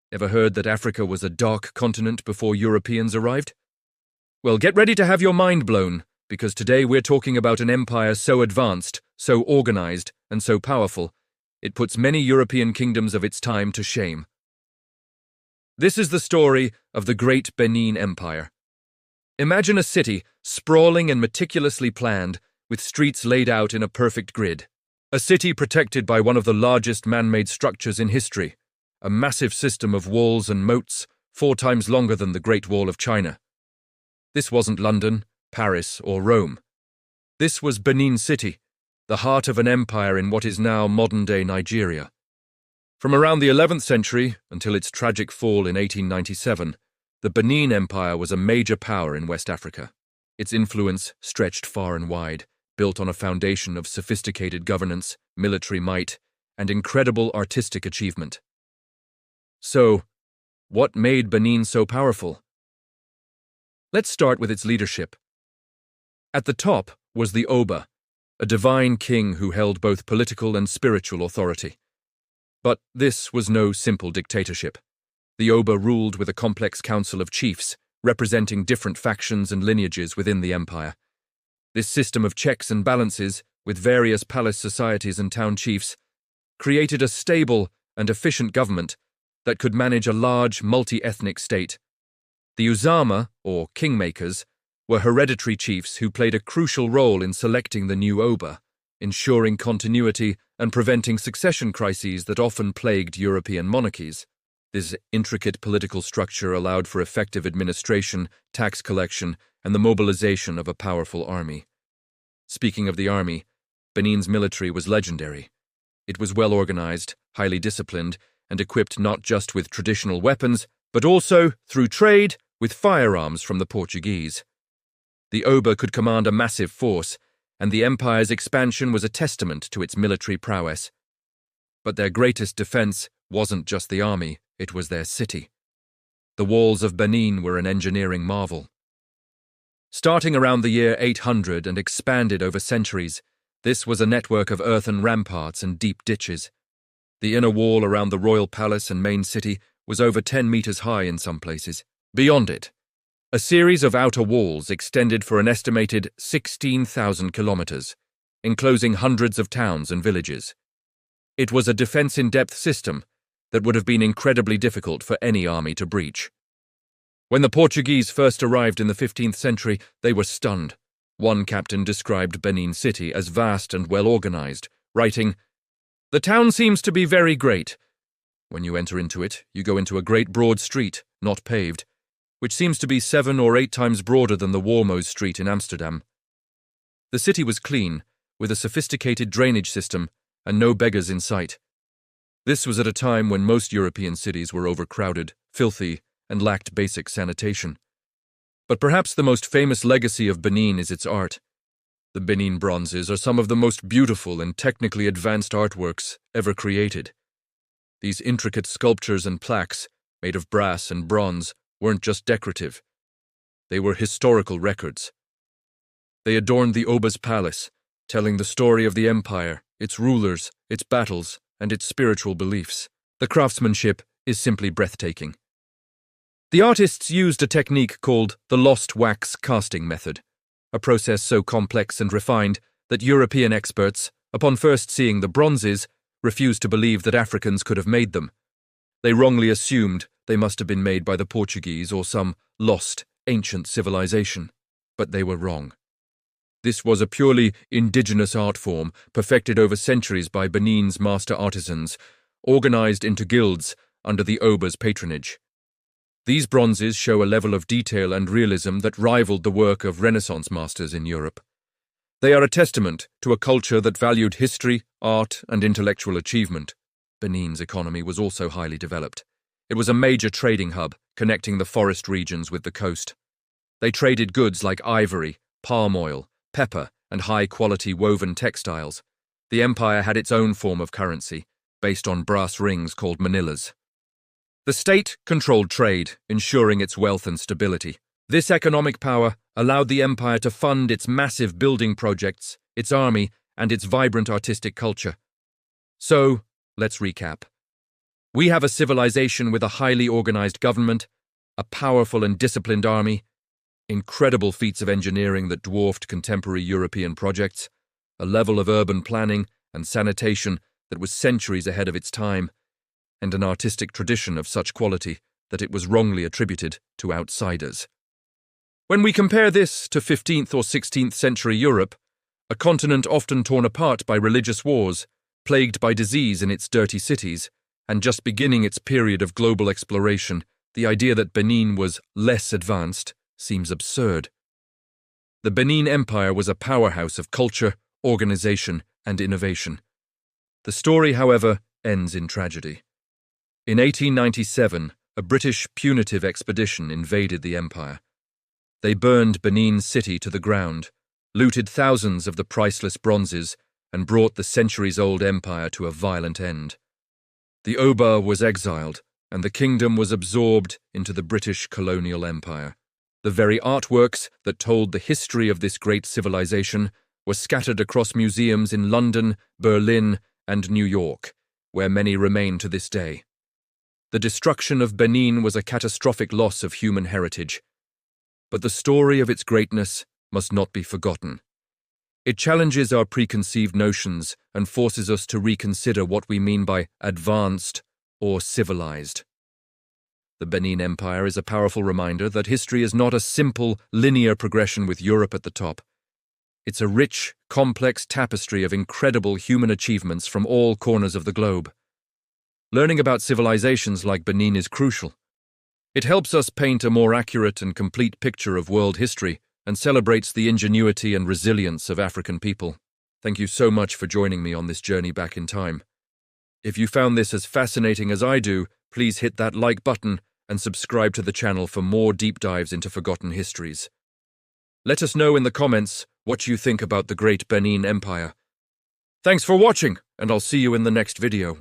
Ever heard that Africa was a dark continent before Europeans arrived? Well, get ready to have your mind blown, because today we're talking about an empire so advanced, so organized, and so powerful, it puts many European kingdoms of its time to shame. This is the story of the Great Benin Empire. Imagine a city, sprawling and meticulously planned, with streets laid out in a perfect grid. A city protected by one of the largest man-made structures in history, a massive system of walls and moats 4 times longer than the Great Wall of China. This wasn't London, Paris, or Rome. This was Benin City, the heart of an empire in what is now modern-day Nigeria. From around the 11th century until its tragic fall in 1897, the Benin Empire was a major power in West Africa. Its influence stretched far and wide, built on a foundation of sophisticated governance, military might, and incredible artistic achievement. So, what made Benin so powerful? Let's start with its leadership. At the top was the Oba, a divine king who held both political and spiritual authority. But this was no simple dictatorship. The Oba ruled with a complex council of chiefs, representing different factions and lineages within the empire. This system of checks and balances, with various palace societies and town chiefs, created a stable and efficient government that could manage a large, multi-ethnic state. The Uzama, or kingmakers, were hereditary chiefs who played a crucial role in selecting the new Oba, ensuring continuity and preventing succession crises that often plagued European monarchies. This intricate political structure allowed for effective administration, tax collection, and the mobilization of a powerful army. Speaking of the army, Benin's military was legendary. It was well organized, highly disciplined, and equipped not just with traditional weapons, but also, through trade, with firearms from the Portuguese. The Oba could command a massive force, and the empire's expansion was a testament to its military prowess. But their greatest defense wasn't just the army, it was their city. The walls of Benin were an engineering marvel. Starting around the year 800 and expanded over centuries, this was a network of earthen ramparts and deep ditches. The inner wall around the royal palace and main city was over 10 meters high in some places. Beyond it, a series of outer walls extended for an estimated 16,000 kilometers, enclosing hundreds of towns and villages. It was a defense-in-depth system that would have been incredibly difficult for any army to breach. When the Portuguese first arrived in the 15th century, they were stunned. One captain described Benin City as vast and well-organized, writing, "The town seems to be very great. When you enter into it, you go into a great broad street, not paved, which seems to be 7 or 8 times broader than the Warmoes Street in Amsterdam." The city was clean, with a sophisticated drainage system and no beggars in sight. This was at a time when most European cities were overcrowded, filthy, and lacked basic sanitation. But perhaps the most famous legacy of Benin is its art. The Benin Bronzes are some of the most beautiful and technically advanced artworks ever created. These intricate sculptures and plaques, made of brass and bronze, weren't just decorative. They were historical records. They adorned the Oba's palace, telling the story of the empire, its rulers, its battles, and its spiritual beliefs. The craftsmanship is simply breathtaking. The artists used a technique called the lost wax casting method, a process so complex and refined that European experts, upon first seeing the bronzes, refused to believe that Africans could have made them. They wrongly assumed they must have been made by the Portuguese or some lost, ancient civilization, but they were wrong. This was a purely indigenous art form, perfected over centuries by Benin's master artisans, organized into guilds under the Oba's patronage. These bronzes show a level of detail and realism that rivaled the work of Renaissance masters in Europe. They are a testament to a culture that valued history, art, and intellectual achievement. Benin's economy was also highly developed. It was a major trading hub, connecting the forest regions with the coast. They traded goods like ivory, palm oil, pepper, and high-quality woven textiles. The empire had its own form of currency, based on brass rings called manillas. The state controlled trade, ensuring its wealth and stability. This economic power allowed the empire to fund its massive building projects, its army, and its vibrant artistic culture. So, let's recap. We have a civilization with a highly organized government, a powerful and disciplined army, incredible feats of engineering that dwarfed contemporary European projects, a level of urban planning and sanitation that was centuries ahead of its time, and an artistic tradition of such quality that it was wrongly attributed to outsiders. When we compare this to 15th or 16th century Europe, a continent often torn apart by religious wars, plagued by disease in its dirty cities, and just beginning its period of global exploration, the idea that Benin was less advanced seems absurd. The Benin Empire was a powerhouse of culture, organization, and innovation. The story, however, ends in tragedy. In 1897, a British punitive expedition invaded the empire. They burned Benin City to the ground, looted thousands of the priceless bronzes, and brought the centuries-old empire to a violent end. The Oba was exiled, and the kingdom was absorbed into the British colonial empire. The very artworks that told the history of this great civilization were scattered across museums in London, Berlin, and New York, where many remain to this day. The destruction of Benin was a catastrophic loss of human heritage, but the story of its greatness must not be forgotten. It challenges our preconceived notions and forces us to reconsider what we mean by advanced or civilized. The Benin Empire is a powerful reminder that history is not a simple, linear progression with Europe at the top. It's a rich, complex tapestry of incredible human achievements from all corners of the globe. Learning about civilizations like Benin is crucial. It helps us paint a more accurate and complete picture of world history and celebrates the ingenuity and resilience of African people. Thank you so much for joining me on this journey back in time. If you found this as fascinating as I do, please hit that like button and subscribe to the channel for more deep dives into forgotten histories. Let us know in the comments what you think about the Great Benin Empire. Thanks for watching, and I'll see you in the next video.